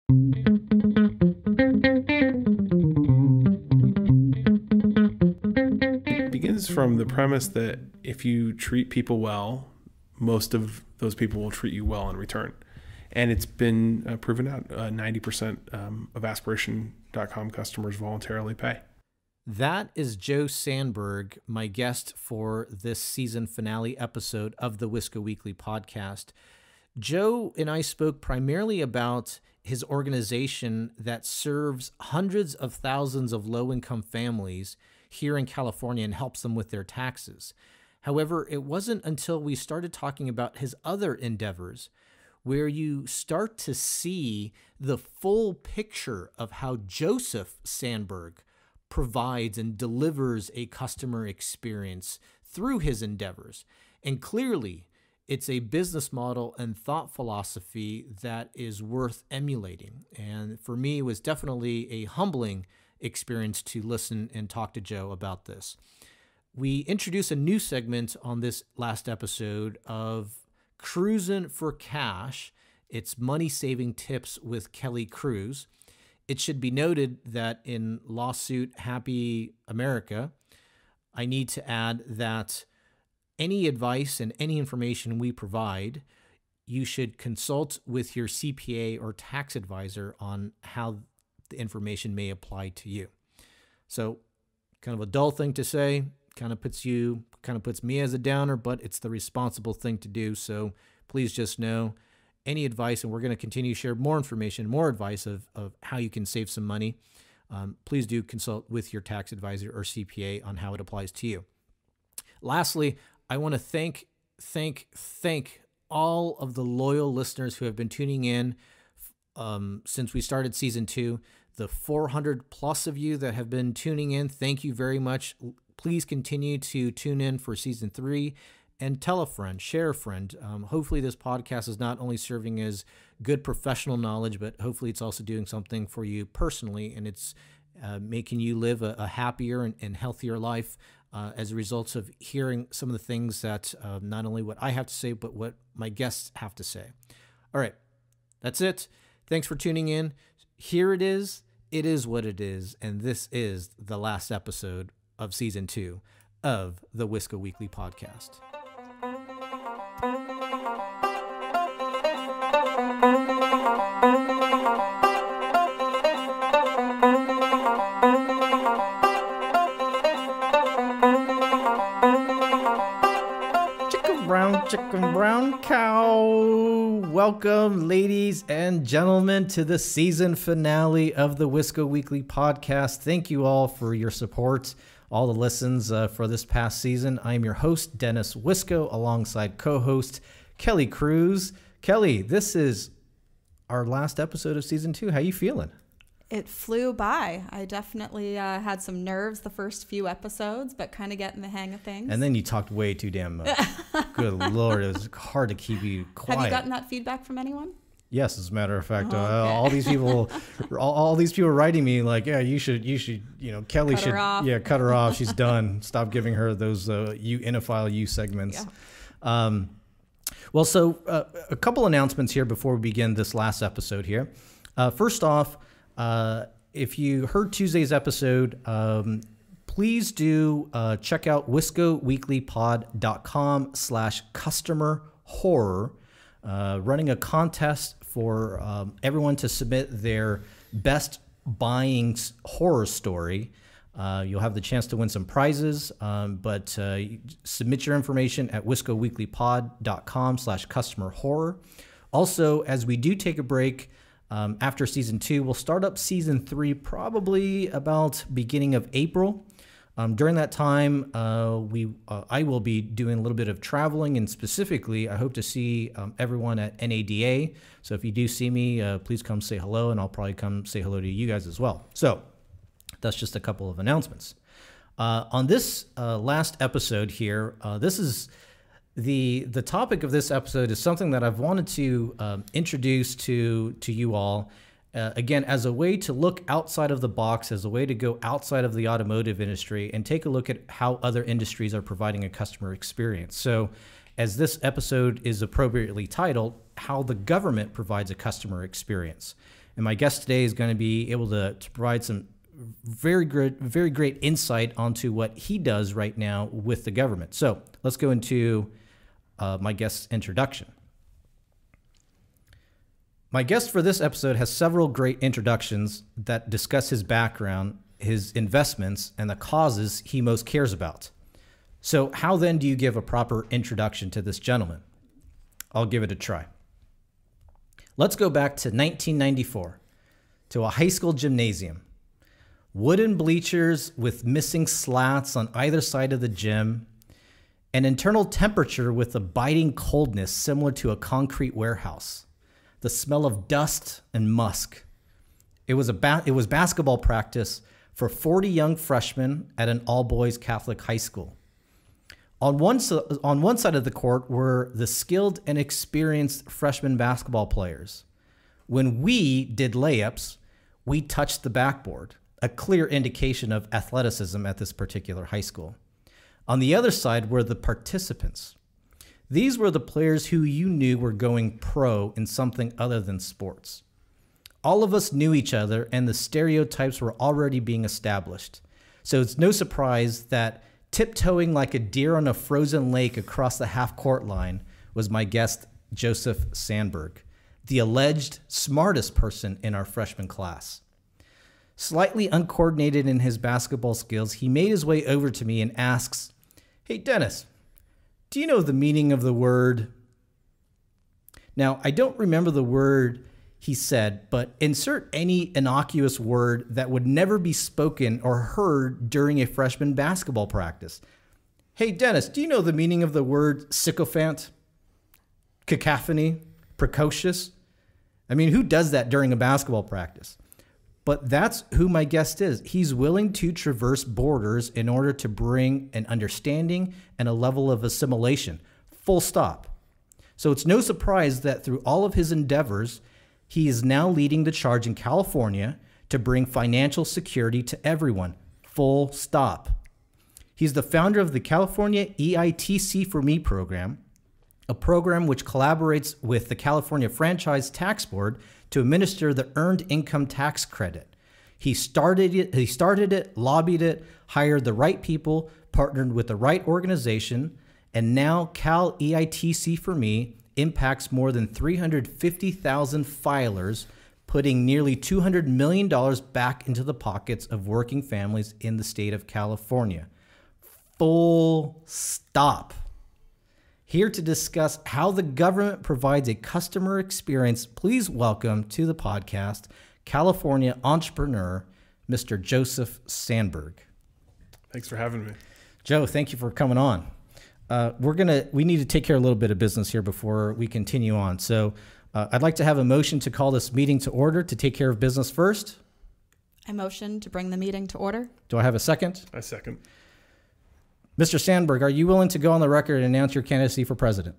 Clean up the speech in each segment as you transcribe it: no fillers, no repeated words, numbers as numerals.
It begins from the premise that if you treat people well, most of those people will treat you well in return. And it's been proven out. 90% of aspiration.com customers voluntarily pay. That is Joe Sanberg, my guest for this season finale episode of the Wisco Weekly podcast. Joe and I spoke primarily about his organization that serves hundreds of thousands of low-income families here in California and helps them with their taxes. However, it wasn't until we started talking about his other endeavors where you start to see the full picture of how Joseph Sanberg provides and delivers a customer experience through his endeavors. And clearly, it's a business model and thought philosophy that is worth emulating. And for me, it was definitely a humbling experience to listen and talk to Joe about this. We introduced a new segment on this last episode of Cruising for Cash. It's money-saving tips with Kelly Cruz. It should be noted that in Lawsuit Happy America, I need to add that any advice and any information we provide, you should consult with your CPA or tax advisor on how the information may apply to you. So kind of a dull thing to say, kind of puts me as a downer, but it's the responsible thing to do. So please just know any advice, and we're going to continue to share more information, more advice of how you can save some money. Please do consult with your tax advisor or CPA on how it applies to you. Lastly, I want to thank all of the loyal listeners who have been tuning in since we started season 2. The 400 plus of you that have been tuning in, thank you very much. Please continue to tune in for season 3 and tell a friend, share a friend. Hopefully this podcast is not only serving as good professional knowledge, but hopefully it's also doing something for you personally, and it's making you live a happier and healthier life as a result of hearing some of the things that not only what I have to say, but what my guests have to say. All right, that's it. Thanks for tuning in. Here it is what it is, and this is the last episode of season 2 of the Wisco Weekly podcast. Chicken brown cow. Welcome, ladies and gentlemen, to the season finale of the Wisco Weekly podcast. Thank you all for your support, all the listens for this past season. I'm your host, Dennis Wisco, alongside co-host Kelly Cruz. Kelly, this is our last episode of season 2. How you feeling? It flew by. I definitely had some nerves the first few episodes, but kind of getting the hang of things. And then you talked way too damn much. Good Lord, it was hard to keep you quiet. Have you gotten that feedback from anyone? Yes, as a matter of fact, okay. all these people writing me like, yeah, you should, Kelly should, cut her off. She's done. Stop giving her those you segments. Yeah. Well, so a couple announcements here before we begin this last episode here. First off, if you heard Tuesday's episode, please do check out wiscoweeklypod.com/customer horror, running a contest for everyone to submit their best buying horror story. You'll have the chance to win some prizes, but submit your information at wiscoweeklypod.com/customer horror. Also, as we do take a break, after season 2, we'll start up season 3 probably about beginning of April. During that time, I will be doing a little bit of traveling, and specifically, I hope to see everyone at NADA. So if you do see me, please come say hello, and I'll probably come say hello to you guys as well. So that's just a couple of announcements. On this last episode here, this is the topic of this episode is something that I've wanted to introduce to you all, again, as a way to look outside of the box, as a way to go outside of the automotive industry and take a look at how other industries are providing a customer experience. So as this episode is appropriately titled, How the Government Provides a Customer Experience. And my guest today is going to be able to provide some very great insight onto what he does right now with the government. So let's go into my guest's introduction. My guest for this episode has several great introductions that discuss his background, his investments, and the causes he most cares about. So how then do you give a proper introduction to this gentleman? I'll give it a try. Let's go back to 1994, to a high school gymnasium. Wooden bleachers with missing slats on either side of the gym, an internal temperature with a biting coldness similar to a concrete warehouse, the smell of dust and musk. It was basketball practice for 40 young freshmen at an all-boys Catholic high school. On one side of the court were the skilled and experienced freshman basketball players. When we did layups, we touched the backboard, a clear indication of athleticism at this particular high school. On the other side were the participants. These were the players who you knew were going pro in something other than sports. All of us knew each other, and the stereotypes were already being established. So it's no surprise that tiptoeing like a deer on a frozen lake across the half-court line was my guest, Joseph Sanberg, the alleged smartest person in our freshman class. Slightly uncoordinated in his basketball skills, he made his way over to me and asks, "Hey, Dennis, do you know the meaning of the word?" Now, I don't remember the word he said, but insert any innocuous word that would never be spoken or heard during a freshman basketball practice. "Hey, Dennis, do you know the meaning of the word sycophant, cacophony, precocious?" I mean, who does that during a basketball practice? But that's who my guest is. He's willing to traverse borders in order to bring an understanding and a level of assimilation. Full stop. So it's no surprise that through all of his endeavors, he is now leading the charge in California to bring financial security to everyone. Full stop. He's the founder of the California EITC for Me program, a program which collaborates with the California Franchise Tax Board to administer the Earned Income Tax Credit. He started it, lobbied it, hired the right people, partnered with the right organization, and now Cal EITC for Me impacts more than 350,000 filers, putting nearly $200 million back into the pockets of working families in the state of California. Full stop. Here to discuss how the government provides a customer experience, please welcome to the podcast California entrepreneur, Mr. Joseph Sanberg. Thanks for having me. Joe, thank you for coming on. We need to take care of a little bit of business here before we continue on. So I'd like to have a motion to call this meeting to order to take care of business first. I motion to bring the meeting to order. Do I have a second? I second. Mr. Sanberg, are you willing to go on the record and announce your candidacy for president?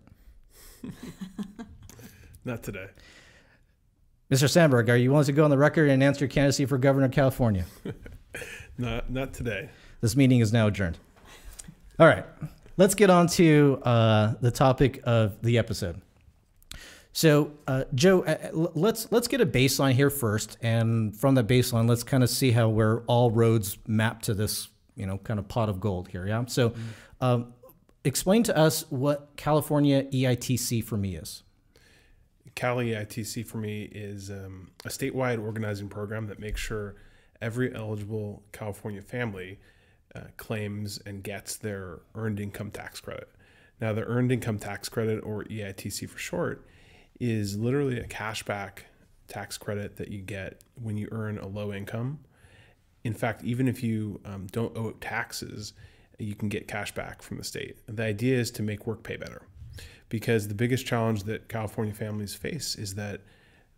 Not today. Mr. Sanberg, are you willing to go on the record and announce your candidacy for governor of California? Not today. This meeting is now adjourned. All right, let's get on to the topic of the episode. So, Joe, let's get a baseline here first, and from that baseline, let's kind of see how where all roads map to this, kind of pot of gold here. Yeah. So, explain to us what California EITC for Me is. Cali ITC for Me is a statewide organizing program that makes sure every eligible California family claims and gets their earned income tax credit. Now, the earned income tax credit, or EITC for short, is literally a cashback tax credit that you get when you earn a low income. In fact, even if you don't owe taxes, you can get cash back from the state. The idea is to make work pay better, because the biggest challenge that California families face is that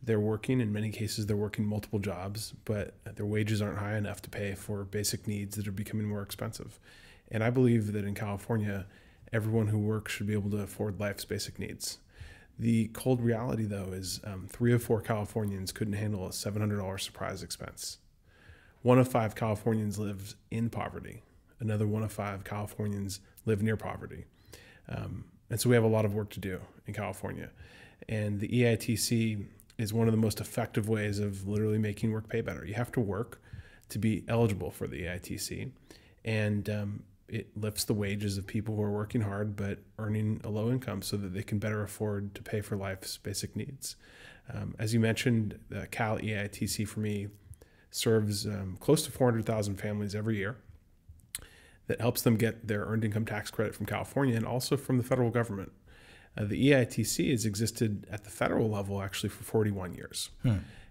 they're working, in many cases, they're working multiple jobs, but their wages aren't high enough to pay for basic needs that are becoming more expensive. And I believe that in California, everyone who works should be able to afford life's basic needs. The cold reality, though, is 3 of 4 Californians couldn't handle a $700 surprise expense. 1 of 5 Californians lives in poverty. Another 1 of 5 Californians live near poverty. And so we have a lot of work to do in California. And the EITC is one of the most effective ways of literally making work pay better. You have to work to be eligible for the EITC, and it lifts the wages of people who are working hard but earning a low income so that they can better afford to pay for life's basic needs. As you mentioned, the Cal EITC for me serves close to 400,000 families every year. That helps them get their earned income tax credit from California and also from the federal government. The EITC has existed at the federal level actually for 41 years.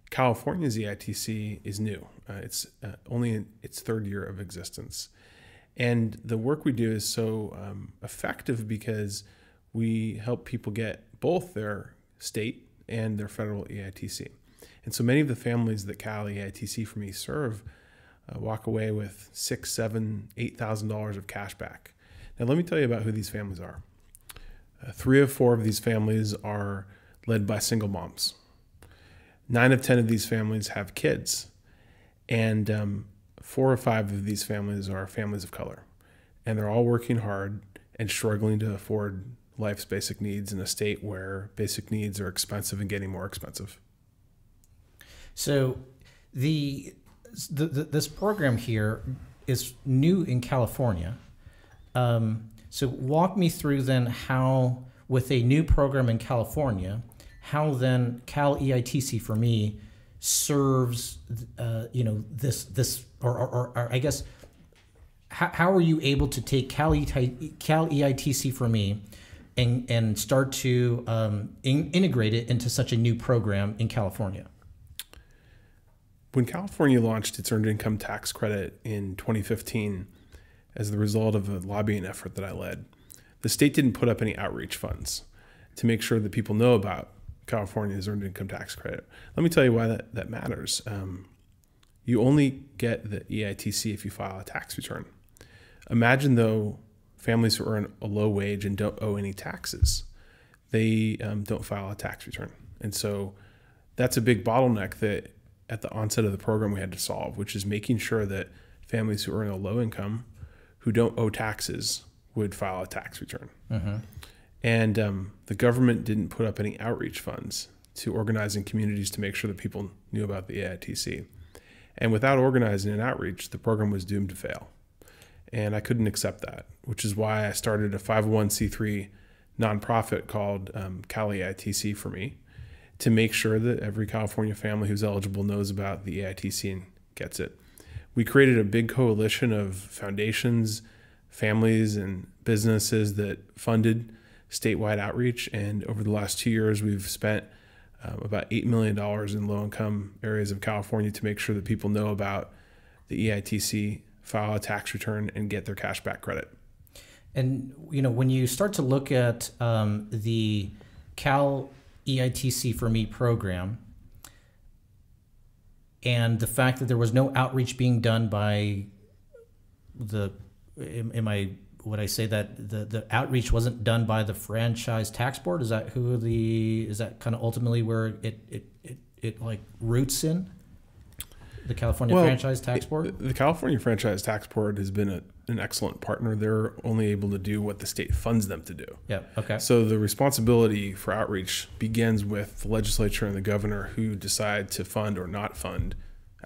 California's EITC is new. It's only in its third year of existence. And the work we do is so effective because we help people get both their state and their federal EITC. And so many of the families that Cal EITC for me serve walk away with $6,000, $7,000, $8,000 of cash back. Now let me tell you about who these families are. 3 of 4 of these families are led by single moms. 9 of 10 of these families have kids, and 4 or 5 of these families are families of color, and they're all working hard and struggling to afford life's basic needs in a state where basic needs are expensive and getting more expensive. So this program here is new in California. So walk me through then how, with a new program in California, how then Cal EITC for me serves, this, or I guess, how are you able to take Cal EITC for me and start to integrate it into such a new program in California? When California launched its earned income tax credit in 2015, as the result of a lobbying effort that I led, the state didn't put up any outreach funds to make sure that people know about California's earned income tax credit. Let me tell you why that matters. You only get the EITC if you file a tax return. Imagine, though, families who earn a low wage and don't owe any taxes. They don't file a tax return. And so that's a big bottleneck that at the onset of the program we had to solve, which is making sure that families who earn a low income, who don't owe taxes, would file a tax return. Mm-hmm. And the government didn't put up any outreach funds to organizing communities to make sure that people knew about the EITC. And without organizing an outreach, the program was doomed to fail. And I couldn't accept that, which is why I started a 501c3 nonprofit called Cali ITC for me, to make sure that every California family who's eligible knows about the EITC and gets it. We created a big coalition of foundations, families, and businesses that funded statewide outreach. And over the last 2 years, we've spent about $8 million in low-income areas of California to make sure that people know about the EITC, file a tax return, and get their cashback credit. And when you start to look at the Cal EITC for Me program, and the fact that there was no outreach being done by would I say that the outreach wasn't done by the franchise tax board? Is that kind of ultimately where it like roots in? The California Franchise Tax Board? The California Franchise Tax Board has been an excellent partner. They're only able to do what the state funds them to do. Yeah, okay. So the responsibility for outreach begins with the legislature and the governor, who decide to fund or not fund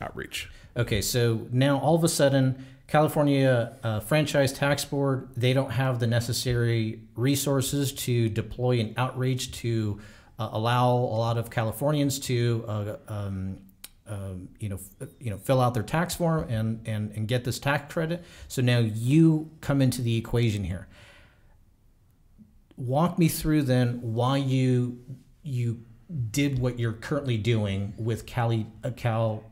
outreach. Okay, so now all of a sudden, California Franchise Tax Board, they don't have the necessary resources to deploy an outreach to allow a lot of Californians to fill out their tax form and get this tax credit. So now you come into the equation here. Walk me through then why you did what you're currently doing with Cal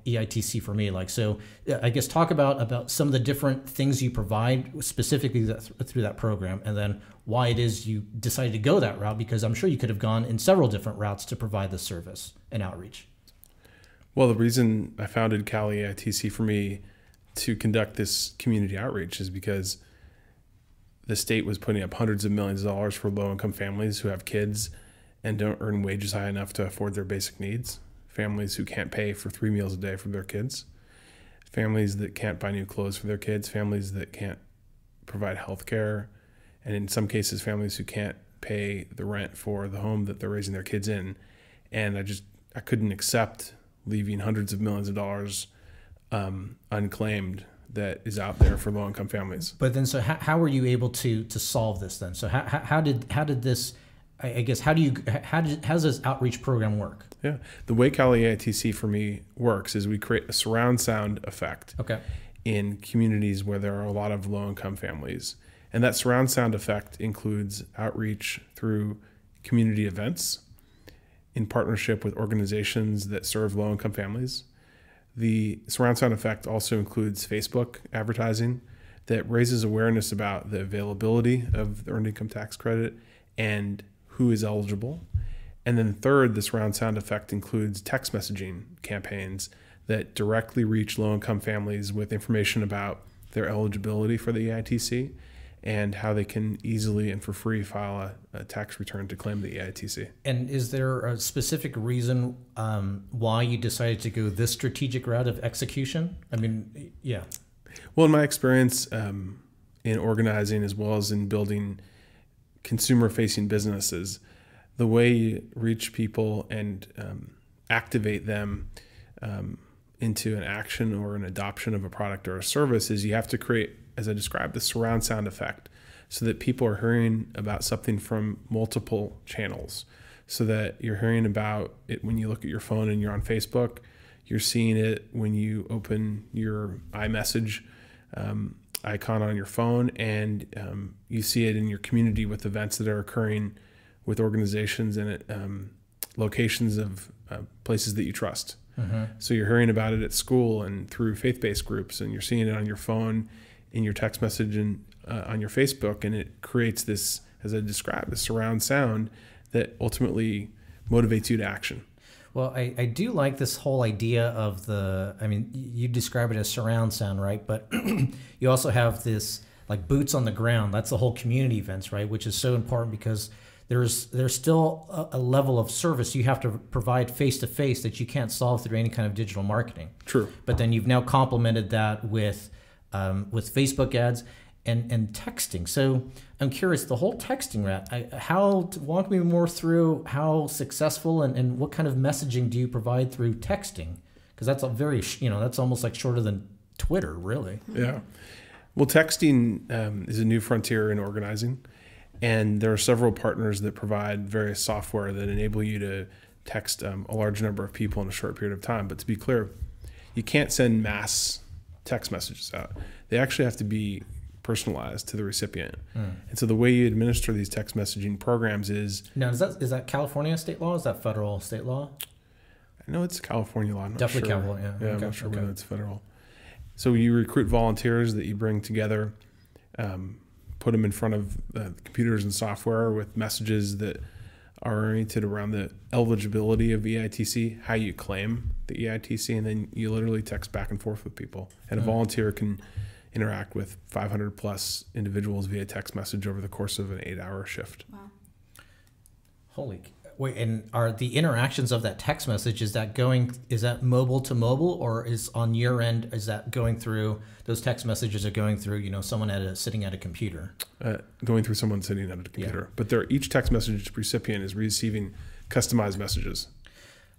EITC for me. Like, so I guess talk about some of the different things you provide specifically through that program, and then why it is you decided to go that route, because I'm sure you could have gone in several different routes to provide the service and outreach. Well, the reason I founded Cal ITC for me to conduct this community outreach is because the state was putting up hundreds of millions of dollars for low-income families who have kids and don't earn wages high enough to afford their basic needs, families who can't pay for 3 meals a day for their kids, families that can't buy new clothes for their kids, families that can't provide health care, and in some cases, families who can't pay the rent for the home that they're raising their kids in. And couldn't accept leaving hundreds of millions of dollars unclaimed that is out there for low-income families. But then, so how were you able to solve this then? So how did this? I guess how does this outreach program work? Yeah, the way Cali ITC for me works is we create a surround sound effect. Okay. In communities where there are a lot of low-income families, and that surround sound effect includes outreach through community events in partnership with organizations that serve low-income families. The surround sound effect also includes Facebook advertising that raises awareness about the availability of the earned income tax credit and who is eligible. And then third, the surround sound effect includes text messaging campaigns that directly reach low-income families with information about their eligibility for the EITC and how they can easily and for free file a tax return to claim the EITC. And is there a specific reason why you decided to go this strategic route of execution? I mean, yeah. Well, in my experience in organizing as well as in building consumer-facing businesses, the way you reach people and activate them into an action or an adoption of a product or a service is you have to create, as I described, the surround sound effect so that people are hearing about something from multiple channels, so that you're hearing about it when you look at your phone and you're on Facebook, you're seeing it when you open your iMessage icon on your phone, and you see it in your community with events that are occurring with organizations and locations of places that you trust. Mm-hmm. So you're hearing about it at school and through faith-based groups, and you're seeing it on your phone, in your text message, and on your Facebook, and it creates this, as I described, this surround sound that ultimately motivates you to action. Well, I do like this whole idea of I mean, you describe it as surround sound, right? But you also have this like boots on the ground. That's the whole community events, right? Which is so important because there's still a level of service you have to provide face-to-face that you can't solve through any kind of digital marketing. True. But then you've now complemented that with Facebook ads and texting. So I'm curious, the whole texting route, walk me more through how successful and what kind of messaging do you provide through texting? Because that's that's almost like shorter than Twitter, really. Yeah. Well, texting is a new frontier in organizing. And there are several partners that provide various software that enable you to text a large number of people in a short period of time. But to be clear, you can't send mass text messages out. They actually have to be personalized to the recipient. And so the way you administer these text messaging programs is... Now, is that California state law? Is that federal state law? I know it's California law. I'm not Definitely sure. California. Yeah, I'm not sure whether it's federal. So you recruit volunteers that you bring together, put them in front of computers and software with messages that are oriented around the eligibility of EITC, how you claim the EITC, and then you literally text back and forth with people. And a volunteer can interact with 500 plus individuals via text message over the course of an 8-hour shift. Wow. Wait, and are the interactions of that text message, is that mobile to mobile, or is on your end, is that going through, those text messages are going through, someone sitting at a computer? Going through someone sitting at a computer. Yeah. But each text message recipient is receiving customized messages.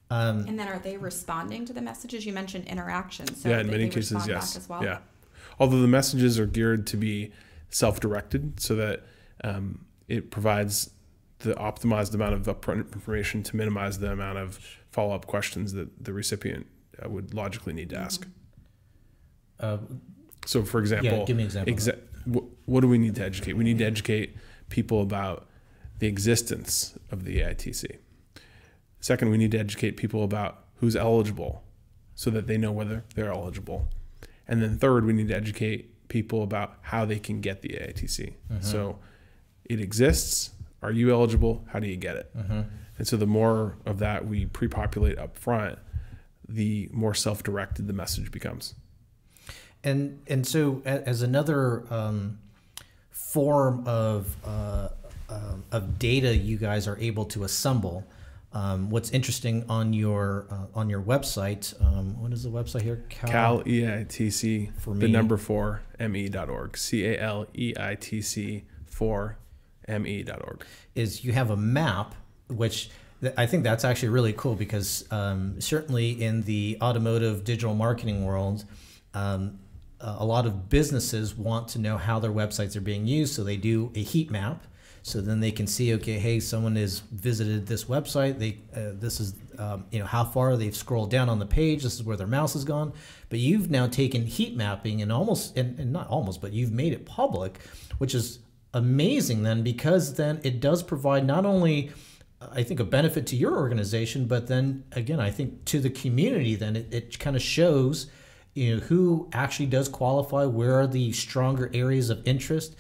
And then are they responding to the messages? You mentioned interactions. So yeah, in many cases, yes. Back as well? Yeah. Although the messages are geared to be self-directed so that it provides the optimized amount of upfront information to minimize the amount of follow-up questions that the recipient would logically need to ask. So, for example, give me an example. What do we need to educate? We need to educate people about the existence of the EITC. Second, we need to educate people about who's eligible so that they know whether they're eligible. And then third, we need to educate people about how they can get the EITC. So it exists. Are you eligible? How do you get it? And so the more of that we pre-populate up front, the more self-directed the message becomes. And so as another form of data you guys are able to assemble, what's interesting on your website, what is the website here? Cal EITC, for me, the number 4 me.org. CALEITC 4 me.org. Is you have a map, which I think that's actually really cool because certainly in the automotive digital marketing world, a lot of businesses want to know how their websites are being used, so they do a heat map. So then they can see, okay, hey, someone has visited this website. This is, how far they've scrolled down on the page. This is where their mouse has gone. But you've now taken heat mapping and not almost, but you've made it public, which is amazing then, because then it does provide not only, I think, a benefit to your organization, but then again, I think to the community. Then it kind of shows, who actually does qualify, where are the stronger areas of interest.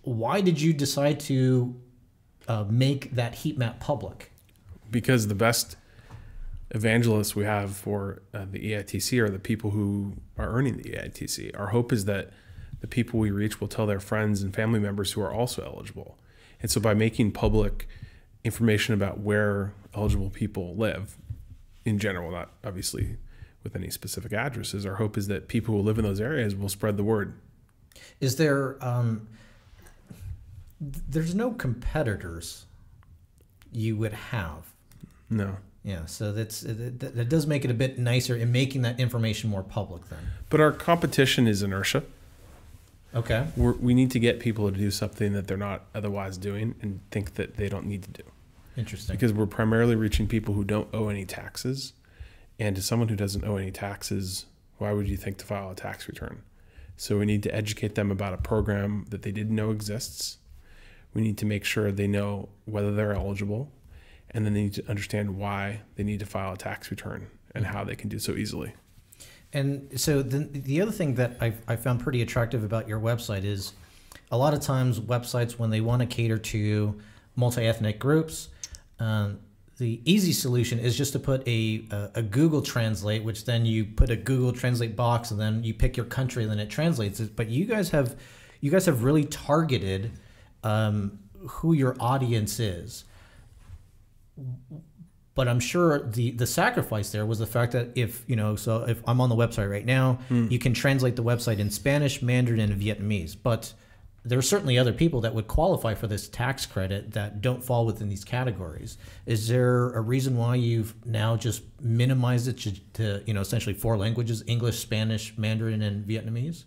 Why did you decide to make that heat map public? Because the best evangelists we have for the EITC are the people who are earning the EITC. Our hope is that the people we reach will tell their friends and family members who are also eligible. And so by making public information about where eligible people live in general, not obviously with any specific addresses, our hope is that people who live in those areas will spread the word. Is there, there's no competitors you would have? No. Yeah, so that does make it a bit nicer in making that information more public then. But our competition is Inertia. Okay. We need to get people to do something that they're not otherwise doing and think that they don't need to do. Interesting. Because we're primarily reaching people who don't owe any taxes. And to someone who doesn't owe any taxes, why would you think to file a tax return? So we need to educate them about a program that they didn't know exists. We need to make sure they know whether they're eligible. And then they need to understand why they need to file a tax return and how they can do so easily. And so the other thing that I found pretty attractive about your website is a lot of times websites, when they want to cater to multi-ethnic groups, the easy solution is just to put a Google Translate, which then you put a Google Translate box and then you pick your country and then it translates it. But you guys have really targeted who your audience is. But I'm sure the sacrifice there was the fact that if I'm on the website right now, you can translate the website in Spanish, Mandarin, and Vietnamese. But there are certainly other people that would qualify for this tax credit that don't fall within these categories. Is there a reason why you've now just minimized it to essentially 4 languages: English, Spanish, Mandarin, and Vietnamese?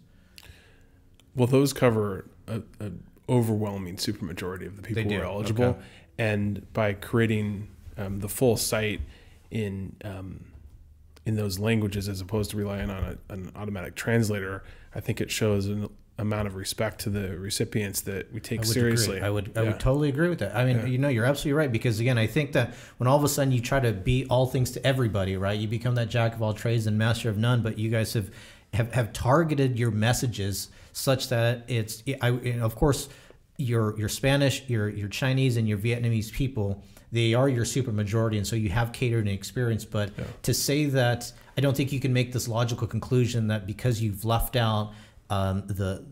Well, those cover an overwhelming supermajority of the people who are eligible. Okay. And by creating the full site in those languages, as opposed to relying on an automatic translator, I think it shows an amount of respect to the recipients that we take seriously. I would totally agree with that. I mean, you're absolutely right, because again, I think that when all of a sudden you try to be all things to everybody, right? You become that jack of all trades and master of none. But you guys have targeted your messages such that of course, your Spanish, your Chinese, and your Vietnamese people, they are your super majority, and so you have catered and experience. But to say that, I don't think you can make this logical conclusion that because you've left out the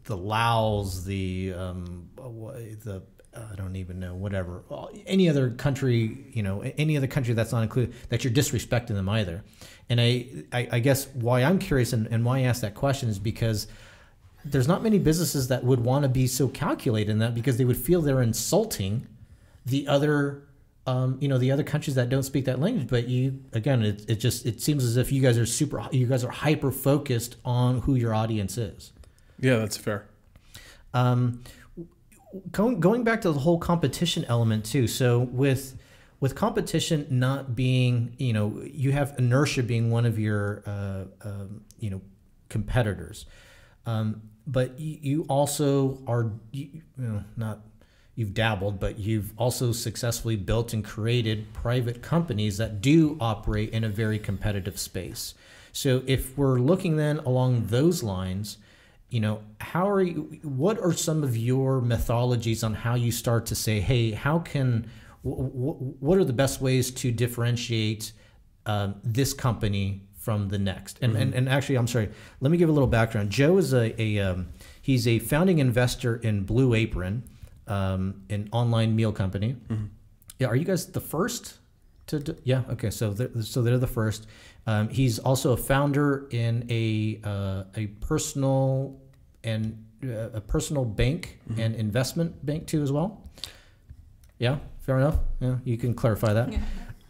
Laos, the I don't even know, whatever, any other country, any other country that's not included, that you're disrespecting them either. And I guess why I'm curious and why I asked that question is because there's not many businesses that would want to be so calculated in that, because they would feel they're insulting the other the other countries that don't speak that language. But it seems as if you guys are hyper focused on who your audience is. Yeah, that's fair. Going back to the whole competition element too. So with competition not being, you have Inertia being one of your competitors, but you also are you've dabbled, but you've also successfully built and created private companies that do operate in a very competitive space. So if we're looking then along those lines, what are some of your methodologies on how you start to say, hey, what are the best ways to differentiate this company from the next? And actually, I'm sorry, let me give a little background. Joe is he's a founding investor in Blue Apron, an online meal company. Mm-hmm. Yeah, are you guys the first to? Yeah, okay. So they're the first. He's also a founder in a personal and a personal bank and investment bank too as well. Yeah, fair enough. Yeah, you can clarify that. Yeah.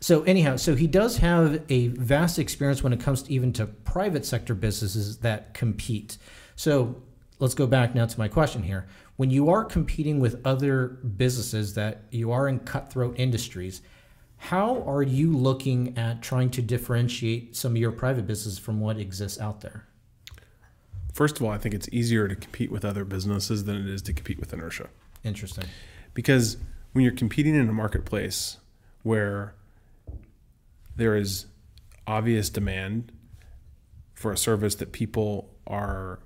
So anyhow, so he does have a vast experience when it comes to even to private sector businesses that compete. So let's go back now to my question here. When you are competing with other businesses that you are in cutthroat industries, how are you looking at trying to differentiate some of your private business from what exists out there? First of all, I think it's easier to compete with other businesses than it is to compete with Inertia. Interesting. Because when you're competing in a marketplace where there is obvious demand for a service that people are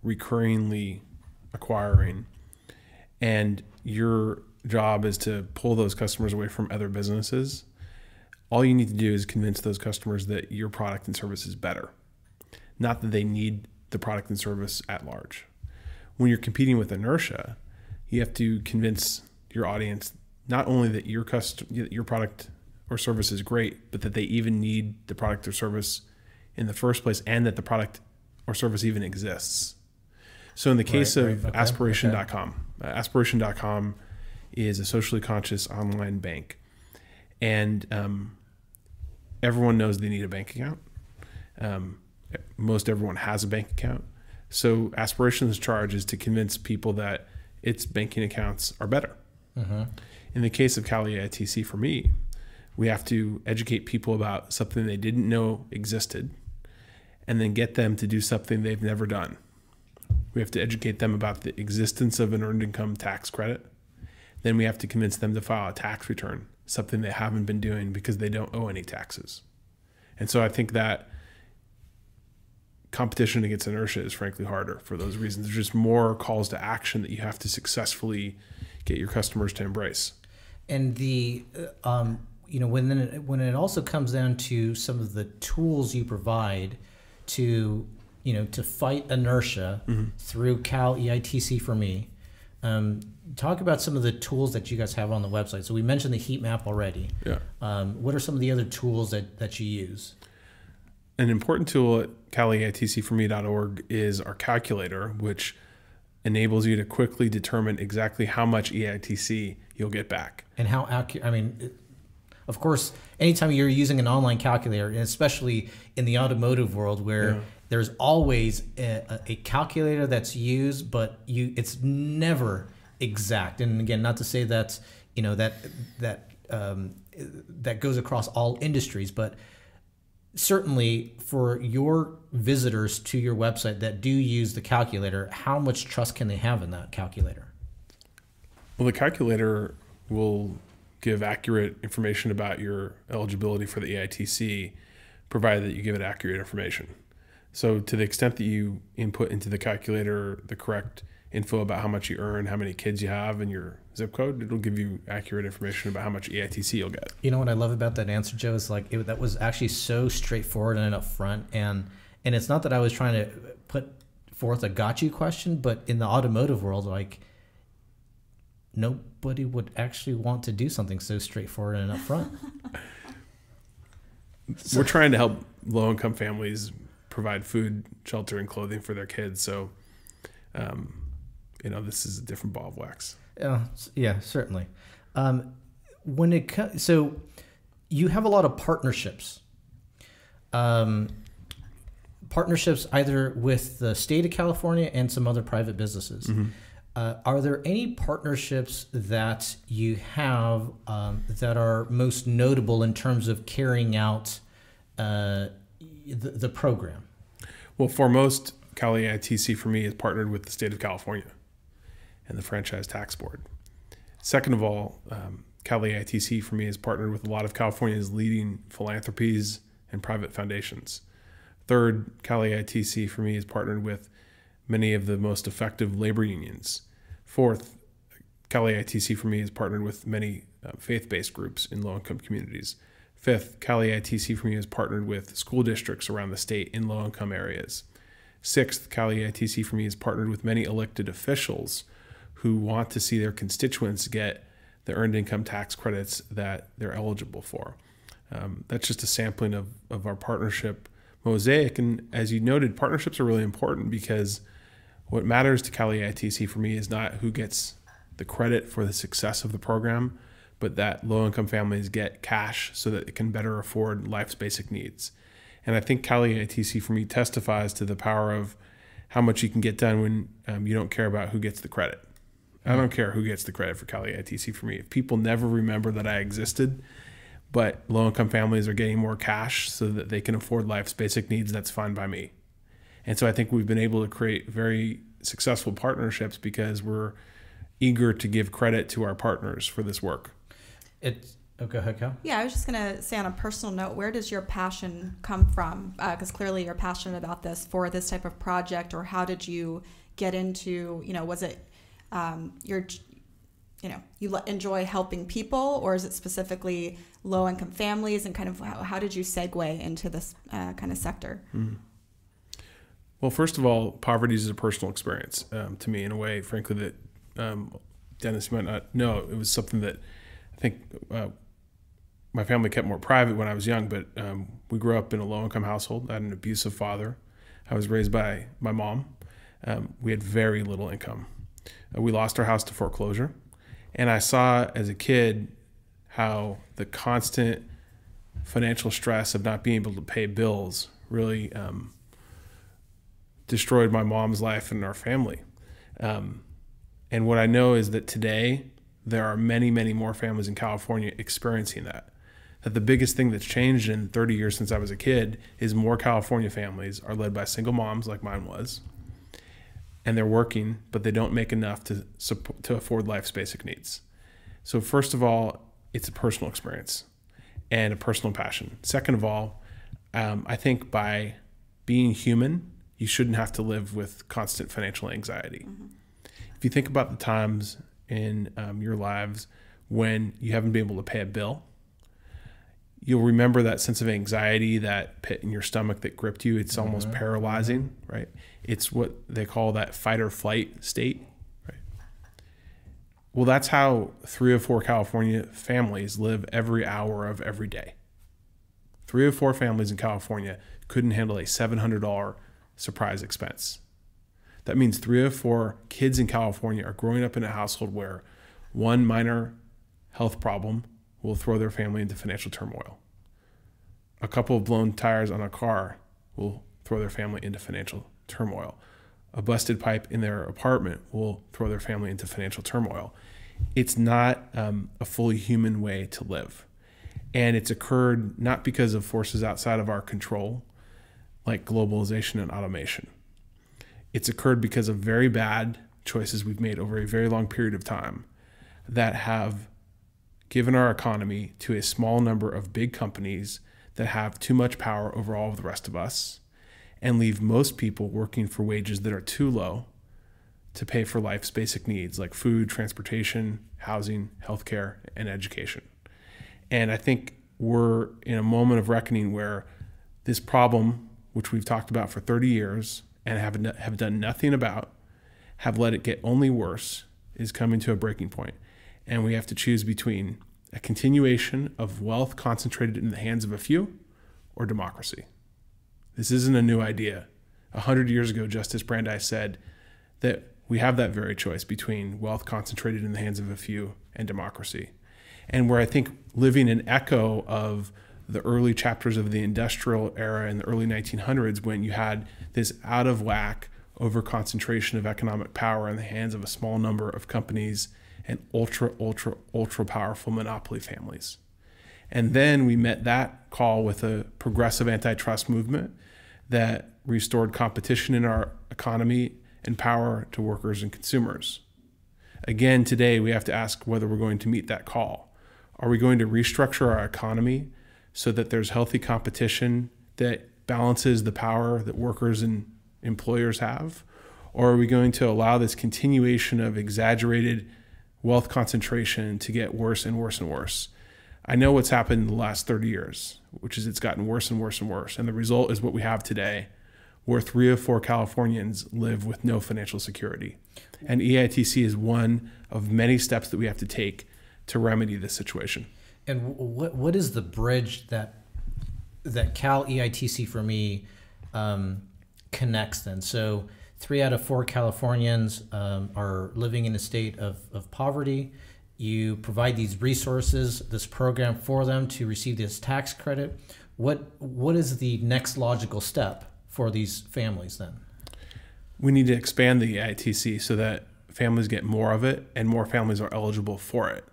recurringly acquiring, and your job is to pull those customers away from other businesses, all you need to do is convince those customers that your product and service is better, not that they need the product and service at large. When you're competing with Inertia, you have to convince your audience not only that your product or service is great, but that they even need the product or service in the first place, and that the product or service even exists. So in the case of Aspiration.com, Aspiration.com is a socially conscious online bank, and everyone knows they need a bank account. Most everyone has a bank account. So Aspiration's charge is to convince people that its banking accounts are better. In the case of Cali ITC, for me, we have to educate people about something they didn't know existed, and then get them to do something they've never done. We have to educate them about the existence of an earned income tax credit. Then we have to convince them to file a tax return, something they haven't been doing because they don't owe any taxes. And so I think that competition against Inertia is frankly harder for those reasons. There's just more calls to action that you have to successfully get your customers to embrace. And the when it also comes down to some of the tools you provide to fight Inertia through Cal EITC for me, talk about some of the tools that you guys have on the website. So we mentioned the heat map already. Yeah. What are some of the other tools that you use? An important tool at CaliITCforme.org is our calculator, which enables you to quickly determine exactly how much EITC you'll get back. And how accurate, I mean, of course, anytime you're using an online calculator, and especially in the automotive world where there's always a calculator that's used, but it's never exact. And again, not to say that, that goes across all industries, but certainly for your visitors to your website that do use the calculator, how much trust can they have in that calculator? Well, the calculator will give accurate information about your eligibility for the EITC, provided that you give it accurate information. So to the extent that you input into the calculator the correct info about how much you earn, how many kids you have, and your zip code, it'll give you accurate information about how much EITC you'll get. You know what I love about that answer, Joe, is like that was actually so straightforward and upfront. And it's not that I was trying to put forth a got you question, but in the automotive world, like nobody would actually want to do something so straightforward and upfront. We're trying to help low-income families provide food, shelter, and clothing for their kids. So, this is a different ball of wax. Yeah, certainly. So you have a lot of partnerships. Partnerships either with the state of California and some other private businesses. Are there any partnerships that you have that are most notable in terms of carrying out the program? Well, foremost, Cali ITC for me is partnered with the state of California and the Franchise Tax Board. Second of all, Cali ITC for me is partnered with a lot of California's leading philanthropies and private foundations. Third, Cali ITC for me is partnered with many of the most effective labor unions. Fourth, Cali ITC for me is partnered with many faith-based groups in low-income communities. Fifth, Cali ITC for me is partnered with school districts around the state in low-income areas. Sixth, Cali ITC for me is partnered with many elected officials who want to see their constituents get the earned income tax credits that they're eligible for. That's just a sampling of our partnership mosaic. And as you noted, partnerships are really important because What matters to Cali ITC for me is not who gets the credit for the success of the program, but that low-income families get cash so that it can better afford life's basic needs. And I think Cali ITC for me testifies to the power of how much you can get done when you don't care about who gets the credit. I don't care who gets the credit for Cali ITC for me. If people never remember that I existed, but low-income families are getting more cash so that they can afford life's basic needs, that's fine by me. And so I think we've been able to create very successful partnerships because we're eager to give credit to our partners for this work. Go ahead, Cal. Yeah, I was just going to say on a personal note, where does your passion come from? Because clearly you're passionate about this for this type of project, or how did you get into, was it you enjoy helping people, or is it specifically low-income families, and kind of how did you segue into this kind of sector? Mm. Well, first of all, poverty is a personal experience to me in a way, frankly, that Dennis might not know. It was something that I think my family kept more private when I was young, but we grew up in a low-income household. I had an abusive father. I was raised by my mom. We had very little income. We lost our house to foreclosure. And I saw as a kid how the constant financial stress of not being able to pay bills really destroyed my mom's life and our family. And what I know is that today there are many, many more families in California experiencing that. That the biggest thing that's changed in 30 years since I was a kid is more California families are led by single moms like mine was. And they're working, but they don't make enough to afford life's basic needs. So first of all, it's a personal experience and a personal passion. Second of all, I think by being human, you shouldn't have to live with constant financial anxiety. Mm-hmm. If you think about the times in your lives when you haven't been able to pay a bill, you'll remember that sense of anxiety, that pit in your stomach that gripped you. It's almost paralyzing, right? It's what they call that fight or flight state, right? Well, that's how 3 or 4 California families live every hour of every day. 3 or 4 families in California couldn't handle a $700 surprise expense. That means 3 or 4 kids in California are growing up in a household where one minor health problem will throw their family into financial turmoil. A couple of blown tires on a car will throw their family into financial turmoil. A busted pipe in their apartment will throw their family into financial turmoil. It's not a fully human way to live. And it's occurred not because of forces outside of our control, like globalization and automation. It's occurred because of very bad choices we've made over a very long period of time that have given our economy to a small number of big companies that have too much power over all of the rest of us and leave most people working for wages that are too low to pay for life's basic needs like food, transportation, housing, healthcare, and education. And I think we're in a moment of reckoning where this problem, which we've talked about for 30 years and have done nothing about, have let it get only worse, is coming to a breaking point. And we have to choose between a continuation of wealth concentrated in the hands of a few or democracy. This isn't a new idea. 100 years ago, Justice Brandeis said that we have that very choice between wealth concentrated in the hands of a few and democracy. And where I think living an echo of the early chapters of the industrial era in the early 1900s, when you had this out of whack over concentration of economic power in the hands of a small number of companies and ultra powerful monopoly families. And then we met that call with a progressive antitrust movement that restored competition in our economy and power to workers and consumers. Again, today we have to ask whether we're going to meet that call. Are we going to restructure our economy so that there's healthy competition that balances the power that workers and employers have? Or are we going to allow this continuation of exaggerated wealth concentration to get worse and worse and worse? I know what's happened in the last 30 years, which is it's gotten worse and worse and worse. And the result is what we have today, where 3 or 4 Californians live with no financial security. And EITC is one of many steps that we have to take to remedy this situation. And what is the bridge that Cal EITC for me connects then? So 3 out of 4 Californians are living in a state of poverty. You provide these resources, this program for them to receive this tax credit. What is the next logical step for these families then? We need to expand the EITC so that families get more of it and more families are eligible for it.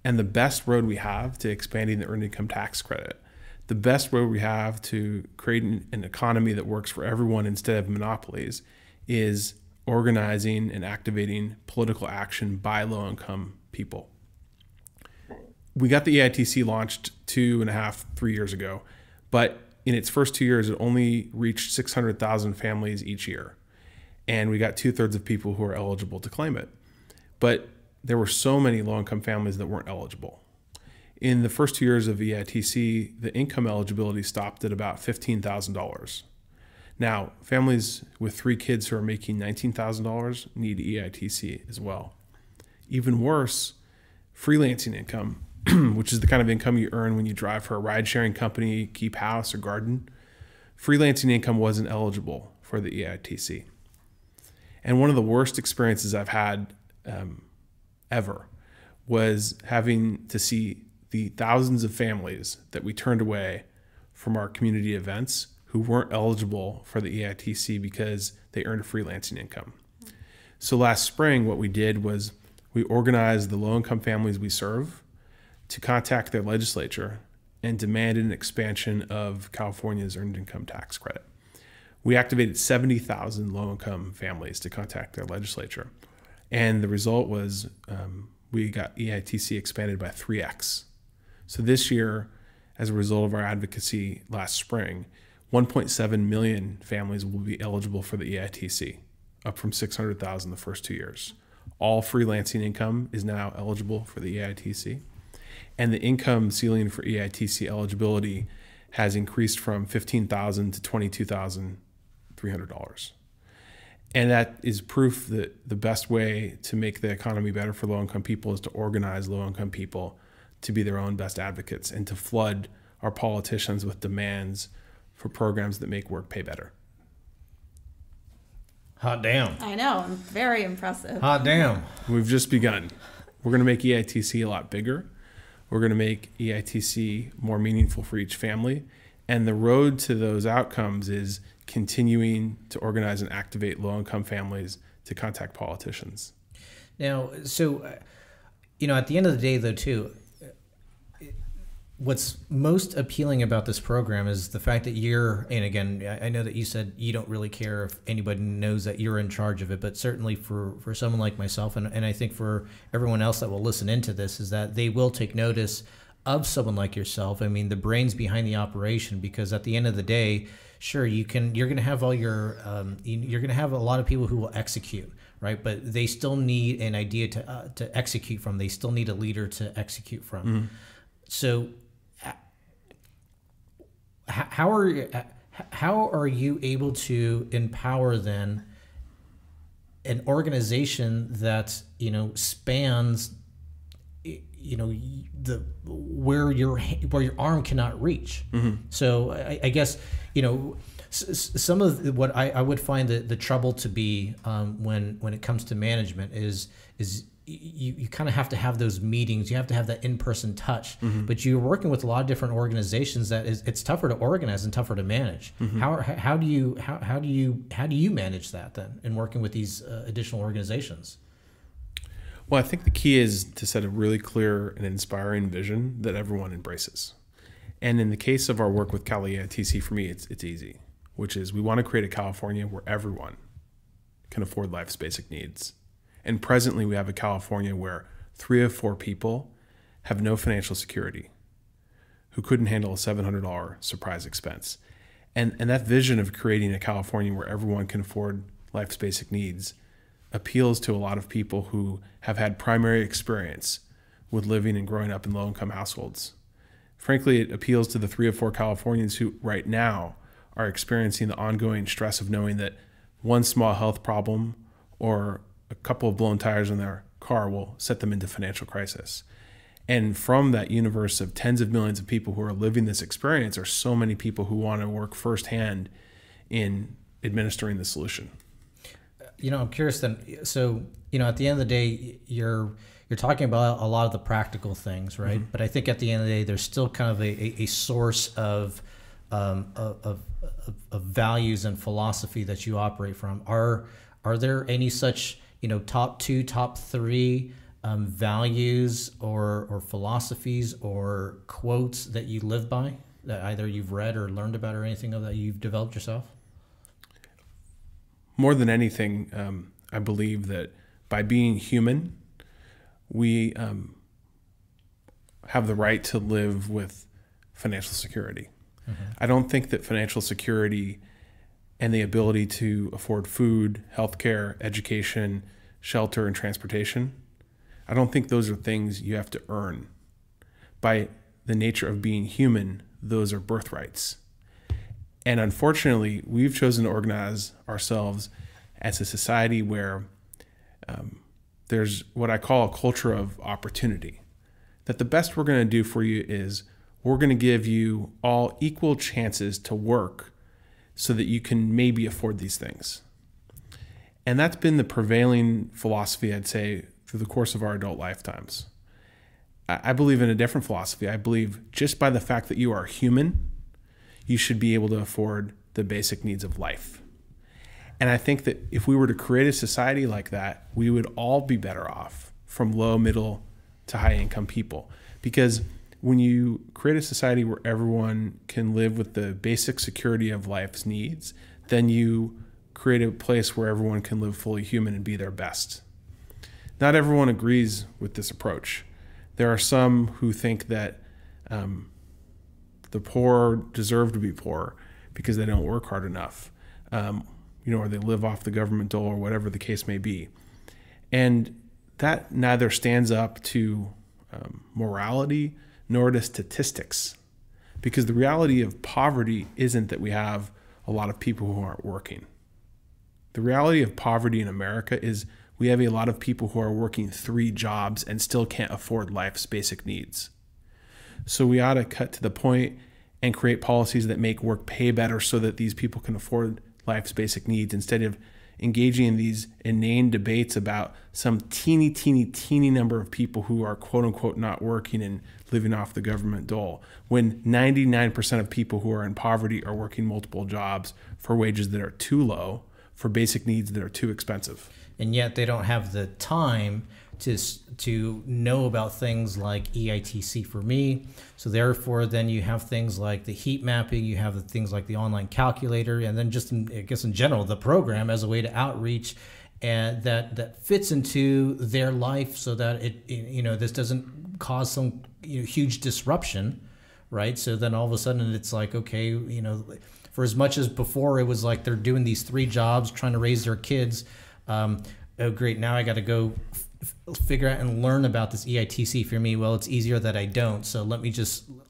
And the best road we have to expanding the earned income tax credit, the best road we have to creating an economy that works for everyone instead of monopolies, is organizing and activating political action by low-income people. We got the EITC launched 2.5, 3 years ago, but in its first 2 years, it only reached 600,000 families each year. And we got 2/3 of people who are eligible to claim it. But there were so many low-income families that weren't eligible. In the first 2 years of EITC, the income eligibility stopped at about $15,000. Now, families with 3 kids who are making $19,000 need EITC as well. Even worse, freelancing income, which is the kind of income you earn when you drive for a ride-sharing company, keep house, or garden, freelancing income wasn't eligible for the EITC. And one of the worst experiences I've had ever was having to see the thousands of families that we turned away from our community events who weren't eligible for the EITC because they earned freelancing income. So last spring, what we did was we organized the low-income families we serve to contact their legislature and demanded an expansion of California's earned income tax credit. We activated 70,000 low-income families to contact their legislature. And the result was we got EITC expanded by 3x. So this year, as a result of our advocacy last spring, 1.7 million families will be eligible for the EITC, up from 600,000 the first 2 years. All freelancing income is now eligible for the EITC. And the income ceiling for EITC eligibility has increased from $15,000 to $22,300. And that is proof that the best way to make the economy better for low-income people is to organize low-income people to be their own best advocates and to flood our politicians with demands for programs that make work pay better. Hot damn. I know. Very impressive. Hot damn. We've just begun. We're going to make EITC a lot bigger. We're going to make EITC more meaningful for each family. And the road to those outcomes is continuing to organize and activate low-income families to contact politicians. Now, so, at the end of the day, though, too, what's most appealing about this program is the fact that and again, I know that you said you don't really care if anybody knows that you're in charge of it, but certainly for someone like myself, and I think for everyone else that will listen into this, is that they will take notice of someone like yourself. I mean, the brains behind the operation, because at the end of the day, sure, you're going to have all your, you're going to have a lot of people who will execute, right? But they still need an idea to execute from. They still need a leader to execute from. Mm-hmm. So how are you able to empower then an organization that spans where your arm cannot reach? Mm-hmm. So I guess some of what I would find the trouble to be when it comes to management is you kind of have to have those meetings. You have to have that in-person touch. Mm-hmm. But you're working with a lot of different organizations that it's tougher to organize and tougher to manage. Mm-hmm. How do you manage that then in working with these additional organizations? Well, I think the key is to set a really clear and inspiring vision that everyone embraces. And in the case of our work with Cali ITC, for me, it's easy, which is we want to create a California where everyone can afford life's basic needs. And presently, we have a California where 3 of 4 people have no financial security, who couldn't handle a $700 surprise expense. And that vision of creating a California where everyone can afford life's basic needs appeals to a lot of people who have had primary experience with living and growing up in low-income households. Frankly, it appeals to the 3 of 4 Californians who right now are experiencing the ongoing stress of knowing that one small health problem or a couple of blown tires in their car will set them into financial crisis. And from that universe of tens of millions of people who are living this experience are so many people who want to work firsthand in administering the solution. I'm curious then. So, at the end of the day, you're talking about a lot of the practical things, right? Mm-hmm. But I think at the end of the day, there's still kind of a source of values and philosophy that you operate from. Are there any such, top 2, top 3 values or philosophies or quotes that you live by, that either you've read or learned about or anything that you've developed yourself? More than anything, I believe that by being human, we have the right to live with financial security. Mm-hmm. I don't think that financial security and the ability to afford food, healthcare, education, shelter, and transportation, I don't think those are things you have to earn. By the nature of being human, those are birthrights. And unfortunately, we've chosen to organize ourselves as a society where there's what I call a culture of opportunity. That the best we're going to do for you is we're going to give you all equal chances to work so that you can maybe afford these things. And that's been the prevailing philosophy, I'd say, through the course of our adult lifetimes. I believe in a different philosophy. I believe just by the fact that you are human, you should be able to afford the basic needs of life. And I think that if we were to create a society like that, we would all be better off, from low, middle to high income people. Because when you create a society where everyone can live with the basic security of life's needs, then you create a place where everyone can live fully human and be their best. Not everyone agrees with this approach. There are some who think that the poor deserve to be poor because they don't work hard enough, or they live off the government dole or whatever the case may be. And that neither stands up to morality nor to statistics, because the reality of poverty isn't that we have a lot of people who aren't working. The reality of poverty in America is we have a lot of people who are working 3 jobs and still can't afford life's basic needs. So we ought to cut to the point and create policies that make work pay better so that these people can afford life's basic needs, instead of engaging in these inane debates about some teeny number of people who are quote unquote not working and living off the government dole, when 99% of people who are in poverty are working multiple jobs for wages that are too low, for basic needs that are too expensive. And yet they don't have the time to know about things like EITC for me. So therefore, then you have things like the heat mapping, you have the things like the online calculator, and then just, in general, the program as a way to outreach and that fits into their life so that this doesn't cause some huge disruption, right? So then all of a sudden it's like, okay, for as much as before it was like they're doing these 3 jobs trying to raise their kids. Oh, great. Now I got to go figure out and learn about this EITC for me. Well, it's easier that I don't. So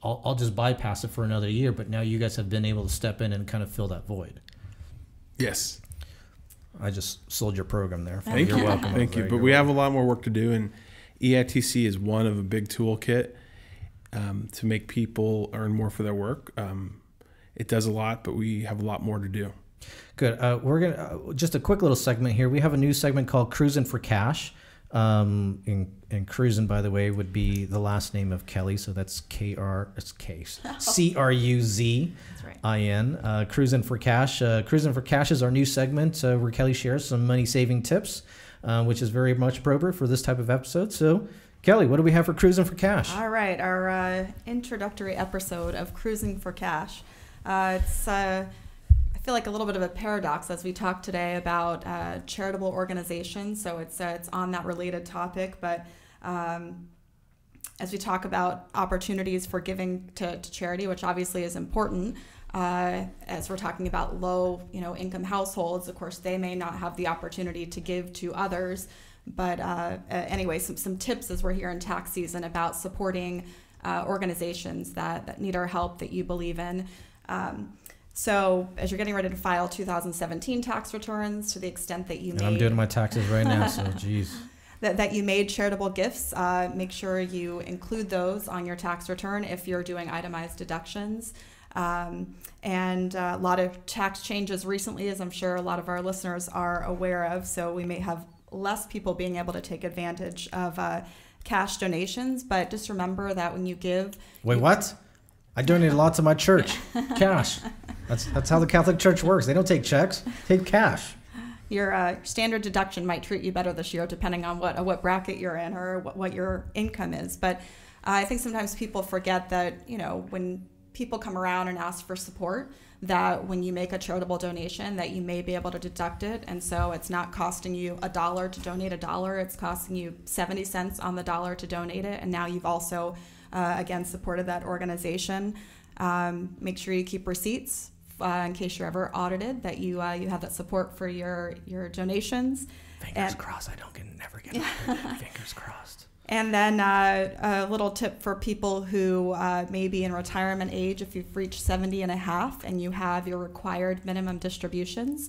I'll just bypass it for another year. But now you guys have been able to step in and kind of fill that void. Yes. I just sold your program there. Thank you. You're welcome. Thank you. But we have a lot more work to do. And EITC is one of a big toolkit to make people earn more for their work. It does a lot, but we have a lot more to do. Good. We're gonna just a quick little segment here. We have a new segment called Cruising for Cash. And Cruising, by the way, would be the last name of Kelly, so that's CRUZIN. Cruising for Cash. Cruising for Cash is our new segment where Kelly shares some money saving tips, which is very much appropriate for this type of episode. So, Kelly, what do we have for Cruising for Cash? All right, our introductory episode of Cruising for Cash. It's I feel like a little bit of a paradox as we talk today about charitable organizations. So it's on that related topic, but as we talk about opportunities for giving to charity, which obviously is important, as we're talking about low income households, of course they may not have the opportunity to give to others. But anyway, some tips as we're here in tax season about supporting organizations that need our help, that you believe in. So as you're getting ready to file 2017 tax returns, to the extent that you may... I'm doing my taxes right now, so geez. that you made charitable gifts, make sure you include those on your tax return if you're doing itemized deductions. And a lot of tax changes recently, as I'm sure a lot of our listeners are aware of. So we may have less people being able to take advantage of cash donations. But just remember that when you give... Wait, what? I donated a lot to my church. Cash. That's how the Catholic Church works. They don't take checks. Take cash. Your standard deduction might treat you better this year, depending on what bracket you're in or what your income is. But I think sometimes people forget that, you know, when people come around and ask for support, that when you make a charitable donation, that you may be able to deduct it. And so it's not costing you $1 to donate $1. It's costing you 70 cents on the dollar to donate it. And now you've also, again, supported that organization. Make sure you keep receipts in case you're ever audited, that you have that support for your donations. Fingers crossed, never get audited. Fingers crossed. And then a little tip for people who may be in retirement age, if you've reached 70 and a half and you have your required minimum distributions,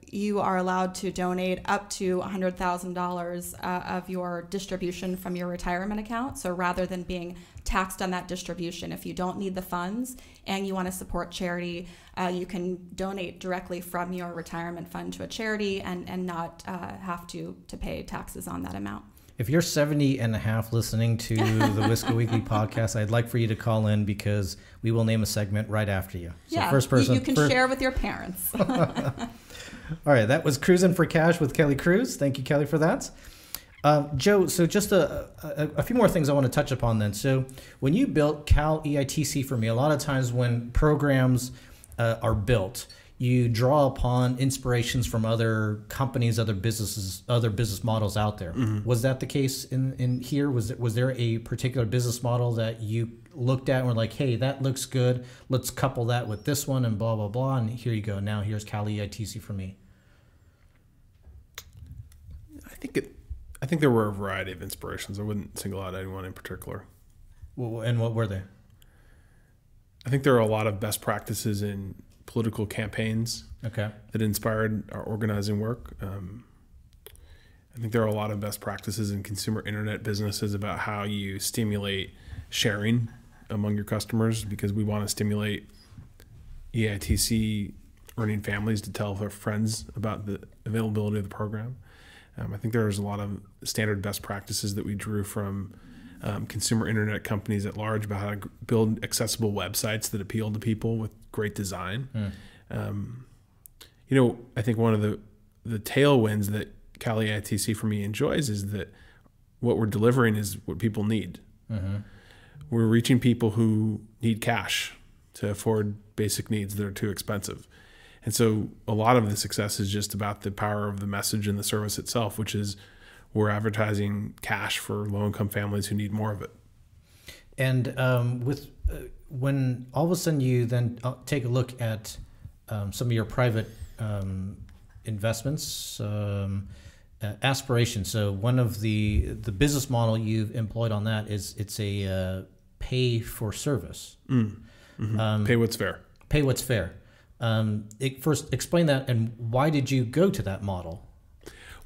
you are allowed to donate up to $100,000 of your distribution from your retirement account. So rather than being taxed on that distribution, if you don't need the funds and you want to support charity, you can donate directly from your retirement fund to a charity and not have to pay taxes on that amount. If you're 70 and a half listening to the Wisco Weekly podcast, I'd like for you to call in because we will name a segment right after you. So yeah, first person, you can share with your parents. All right, that was Cruising for Cash with Kelly Cruz. Thank you, Kelly, for that. Joe, so just a few more things I want to touch upon then. So when you built Cal EITC for me, a lot of times when programs are built, you draw upon inspirations from other companies, other businesses, other business models out there. Mm-hmm. Was that the case in here? Was there a particular business model that you looked at and were like, hey, that looks good. Let's couple that with this one and blah, blah, blah. And here you go. Now here's Cal EITC for me. I think there were a variety of inspirations. I wouldn't single out anyone in particular. Well, and what were they? I think there are a lot of best practices in political campaigns that inspired our organizing work. I think there are a lot of best practices in consumer internet businesses about how you stimulate sharing among your customers, because we want to stimulate EITC earning families to tell their friends about the availability of the program. I think there's a lot of standard best practices that we drew from consumer internet companies at large about how to build accessible websites that appeal to people with great design. I think one of the tailwinds that Cali ITC for me enjoys is that what we're delivering is what people need. Mm-hmm. We're reaching people who need cash to afford basic needs that are too expensive. And so a lot of the success is just about the power of the message and the service itself, which is we're advertising cash for low-income families who need more of it. And when all of a sudden you then take a look at some of your private investments, aspirations. So one of the business model you've employed on that is it's a pay for service. Mm-hmm. Pay what's fair. Pay what's fair. First, explain that, and why did you go to that model?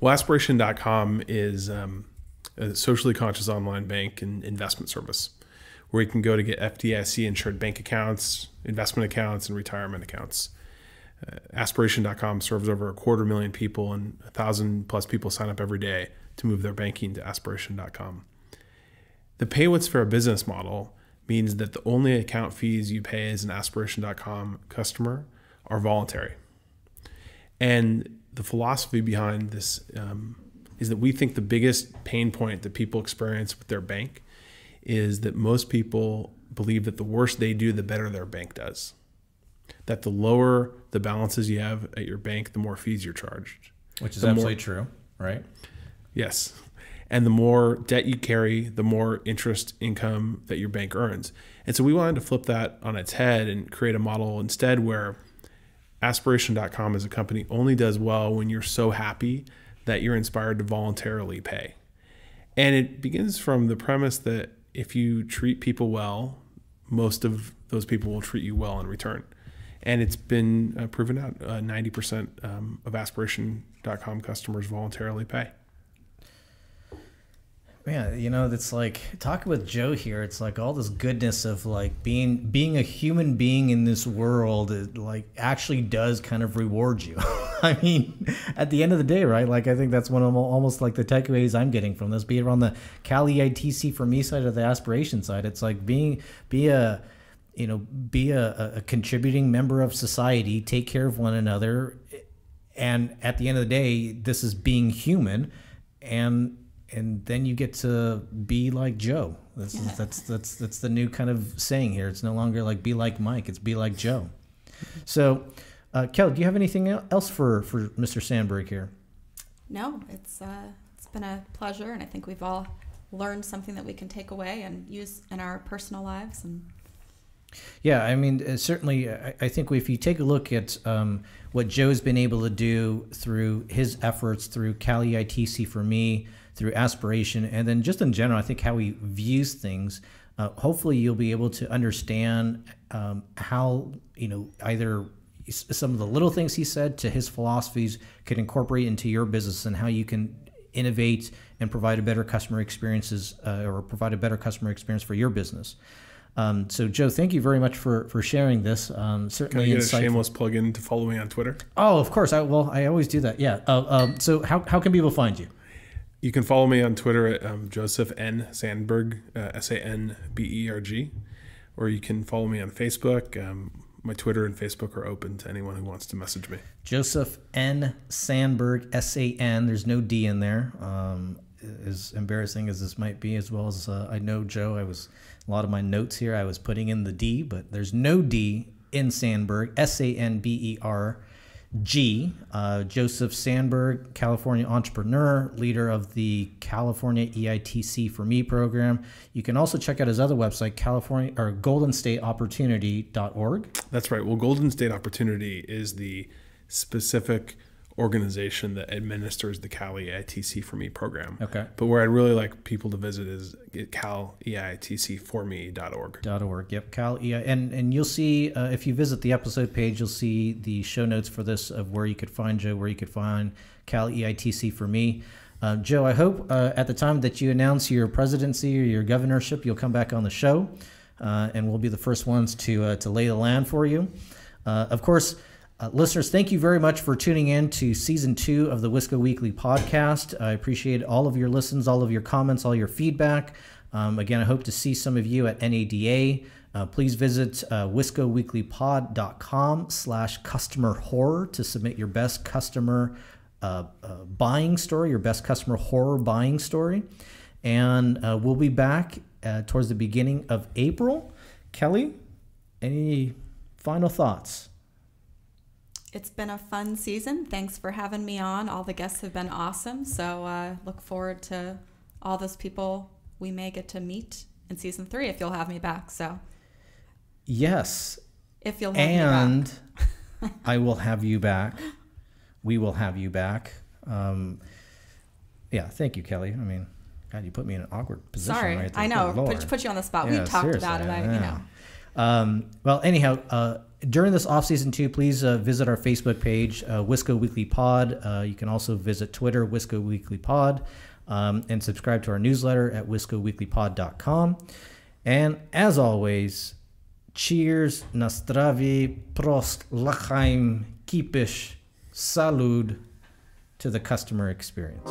Well, Aspiration.com is a socially conscious online bank and investment service where you can go to get FDIC insured bank accounts, investment accounts, and retirement accounts. Aspiration.com serves over 250,000 people, and 1,000 plus people sign up every day to move their banking to Aspiration.com. The pay what's fair business model means that the only account fees you pay as an Aspiration.com customer are voluntary. And the philosophy behind this is that we think the biggest pain point that people experience with their bank is that most people believe that the worse they do, the better their bank does. That the lower the balances you have at your bank, the more fees you're charged. Which is absolutely true, right? Yes. And the more debt you carry, the more interest income that your bank earns. And so we wanted to flip that on its head and create a model instead where Aspiration.com as a company only does well when you're so happy that you're inspired to voluntarily pay. And it begins from the premise that if you treat people well, most of those people will treat you well in return. And it's been proven out. 90% of Aspiration.com customers voluntarily pay. Man, you know, it's like talking with Joe here. It's like all this goodness of like being a human being in this world. It like actually does kind of reward you. I mean, at the end of the day, right? Like I think that's one of almost like the takeaways I'm getting from this. Be it on the Cali ITC for me side or the aspiration side, it's like be a contributing member of society, take care of one another, and at the end of the day, this is being human, and then you get to be like Joe. That's the new kind of saying here. It's no longer like be like Mike. It's be like Joe. So, Kelly, do you have anything else for Mr. Sanberg here? No, it's been a pleasure, and I think we've all learned something that we can take away and use in our personal lives. And yeah, I mean, certainly, I think if you take a look at what Joe's been able to do through his efforts, through Cali ITC for me, through aspiration, and then just in general, I think how he views things, hopefully you'll be able to understand how, either some of the little things he said to his philosophies could incorporate into your business, and how you can innovate and provide a better customer experiences or provide a better customer experience for your business. So Joe, thank you very much for sharing this. Certainly, can I get a shameless plug-in to follow me on Twitter? Oh, of course. I always do that. Yeah. So how can people find you? You can follow me on Twitter at Joseph N. Sanberg, Sanberg, or you can follow me on Facebook. My Twitter and Facebook are open to anyone who wants to message me. Joseph N. Sanberg, S-A-N. There's no D in there. As embarrassing as this might be, as well as I know Joe, a lot of my notes here, I was putting in the D, but there's no D in Sanberg, Sanberg. Joseph Sanberg, California entrepreneur, leader of the California EITC for Me program. You can also check out his other website, goldenstateopportunity.org. That's right. Well, Golden State Opportunity is the specific organization that administers the Cali EITC for Me program. Okay. But where I'd really like people to visit is EITC4me.org. Yep, Cal EI. And you'll see, if you visit the episode page, you'll see the show notes for this of where you could find Joe, where you could find Cal EITC for Me. Joe, I hope at the time that you announce your presidency or your governorship, you'll come back on the show, and we'll be the first ones to lay the land for you. Of course, listeners, thank you very much for tuning in to Season 2 of the Wisco Weekly Podcast. I appreciate all of your listens, all of your comments, all your feedback. Again, I hope to see some of you at NADA. Please visit wiscoweeklypod.com/customer horror to submit your best customer buying story, your best customer horror buying story. And we'll be back towards the beginning of April. Kelly, any final thoughts? it's been a fun season. Thanks for having me on. All the guests have been awesome. So look forward to all those people we may get to meet in season 3 if you'll have me back. So yes, if you'll have me back. And I will have you back. We will have you back. Yeah, thank you, Kelly. I mean, God, you put me in an awkward position. Sorry, right there. I know. Put you on the spot. Yeah, we talked about it. Well, anyhow, during this off season too, please visit our Facebook page, Wisco Weekly Pod. You can also visit Twitter, Wisco Weekly Pod, and subscribe to our newsletter at wiscoweeklypod.com. And as always, cheers, na zdraví, prost, lachaim, kipish, salud to the customer experience.